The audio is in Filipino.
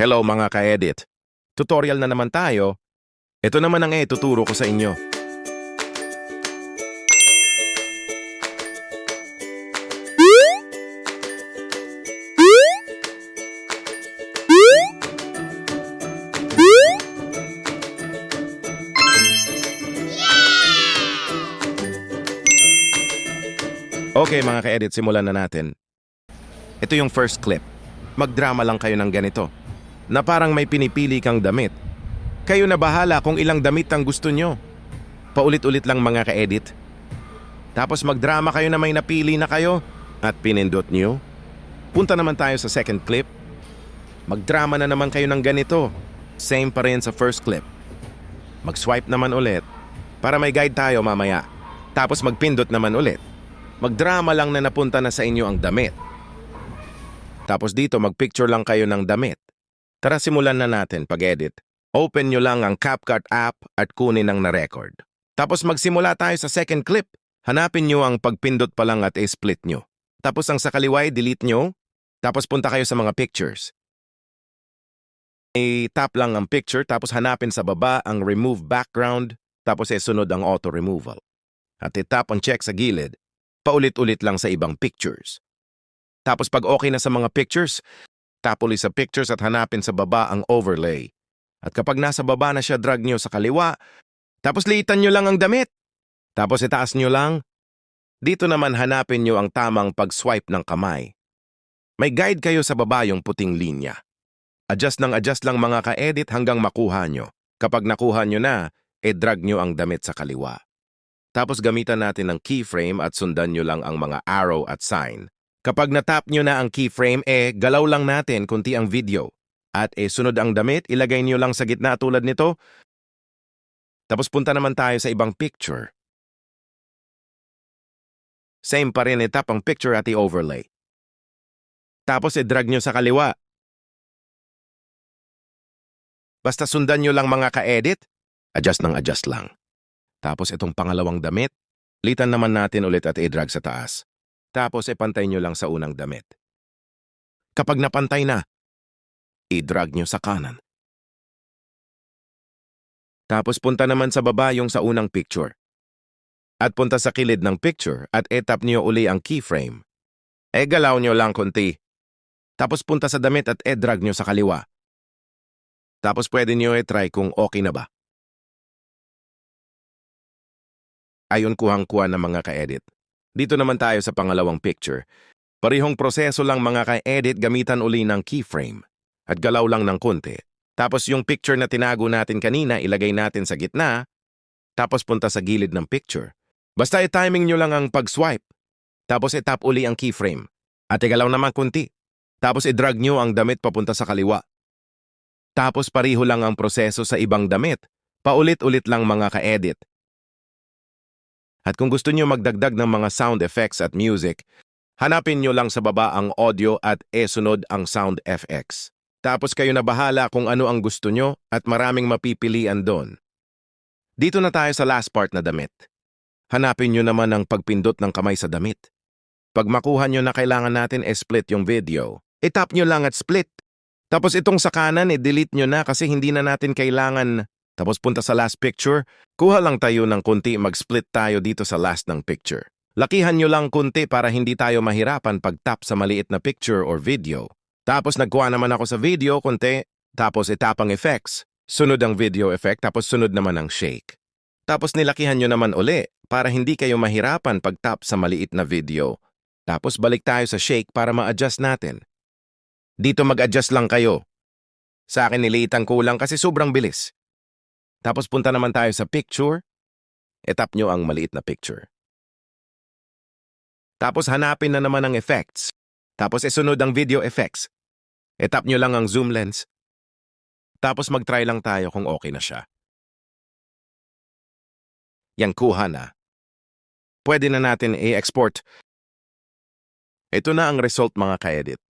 Hello mga ka-edit. Tutorial na naman tayo. Ito naman ang tuturo ko sa inyo. Okay mga ka-edit, simulan na natin. Ito yung first clip. Magdrama lang kayo ng ganito, na parang may pinipili kang damit. Kayo na bahala kung ilang damit ang gusto nyo. Paulit-ulit lang mga ka-edit. Tapos magdrama kayo na may napili na kayo at pinindot nyo. Punta naman tayo sa second clip. Magdrama na naman kayo ng ganito. Same pa rin sa first clip. Mag-swipe naman ulit para may guide tayo mamaya. Tapos magpindot naman ulit. Magdrama lang na napunta na sa inyo ang damit. Tapos dito magpicture lang kayo ng damit. Tara simulan na natin pag-edit. Open nyo lang ang CapCut app at kunin ang na-record. Tapos magsimula tayo sa second clip. Hanapin nyo ang pagpindot pa lang at i-split nyo. Tapos ang sa kaliwa delete nyo. Tapos punta kayo sa mga pictures. I-tap lang ang picture tapos hanapin sa baba ang remove background. Tapos sunod ang auto removal. At i-tap ang check sa gilid. Paulit-ulit lang sa ibang pictures. Tapos pag okay na sa mga pictures, tap ulit sa pictures at hanapin sa baba ang overlay. At kapag nasa baba na siya, drag nyo sa kaliwa. Tapos liitan nyo lang ang damit. Tapos itaas nyo lang. Dito naman hanapin nyo ang tamang pag-swipe ng kamay. May guide kayo sa baba yung puting linya. Adjust lang mga ka-edit hanggang makuha nyo. Kapag nakuha nyo na, drag nyo ang damit sa kaliwa. Tapos gamitan natin ng keyframe at sundan nyo lang ang mga arrow at sign. Kapag natap nyo na ang keyframe, galaw lang natin kunti ang video. At sunod ang damit, ilagay nyo lang sa gitna tulad nito. Tapos punta naman tayo sa ibang picture. Same pa rin, tap ang picture at i-overlay. Tapos drag nyo sa kaliwa. Basta sundan nyo lang mga ka-edit, adjust lang. Tapos itong pangalawang damit, litan naman natin ulit at i-drag sa taas. Tapos pantay nyo lang sa unang damit. Kapag napantay na, i-drag nyo sa kanan. Tapos punta naman sa baba yung sa unang picture. At punta sa kilid ng picture at tap nyo uli ang keyframe. Galaw nyo lang konti. Tapos punta sa damit at drag nyo sa kaliwa. Tapos pwede nyo try kung okay na ba. Ayon kuhang-kuha ng mga ka-edit. Dito naman tayo sa pangalawang picture. Parihong proseso lang mga ka-edit, gamitan uli ng keyframe. At galaw lang ng konti. Tapos yung picture na tinago natin kanina, ilagay natin sa gitna. Tapos punta sa gilid ng picture. Basta i-timing nyo lang ang pag-swipe. Tapos i-tap uli ang keyframe. At igalaw naman konti. Tapos i-drag nyo ang damit papunta sa kaliwa. Tapos pariho lang ang proseso sa ibang damit. Paulit-ulit lang mga ka-edit. At kung gusto nyo magdagdag ng mga sound effects at music, hanapin nyo lang sa baba ang audio at sunod ang sound FX. Tapos kayo na bahala kung ano ang gusto nyo at maraming mapipilian doon. Dito na tayo sa last part na damit. Hanapin nyo naman ang pagpindot ng kamay sa damit. Pag makuha nyo na kailangan natin split yung video, tap nyo lang at split. Tapos itong sa kanan delete nyo na kasi hindi na natin kailangan. Tapos punta sa last picture, kuha lang tayo ng kunti, mag-split tayo dito sa last ng picture. Lakihan nyo lang kunti para hindi tayo mahirapan pag-tap sa maliit na picture or video. Tapos nagkuha naman ako sa video kunti, tapos itap ang effects. Sunod ang video effect, tapos sunod naman ang shake. Tapos nilakihan nyo naman uli para hindi kayo mahirapan pag-tap sa maliit na video. Tapos balik tayo sa shake para ma-adjust natin. Dito mag-adjust lang kayo. Sa akin niliitan ko lang kasi sobrang bilis. Tapos punta naman tayo sa picture. Tap nyo ang maliit na picture. Tapos hanapin na naman ang effects. Tapos sunod ang video effects. Tap nyo lang ang zoom lens. Tapos mag-try lang tayo kung okay na siya. Yan, kuha na. Pwede na natin i-export. Ito na ang result mga ka-edit.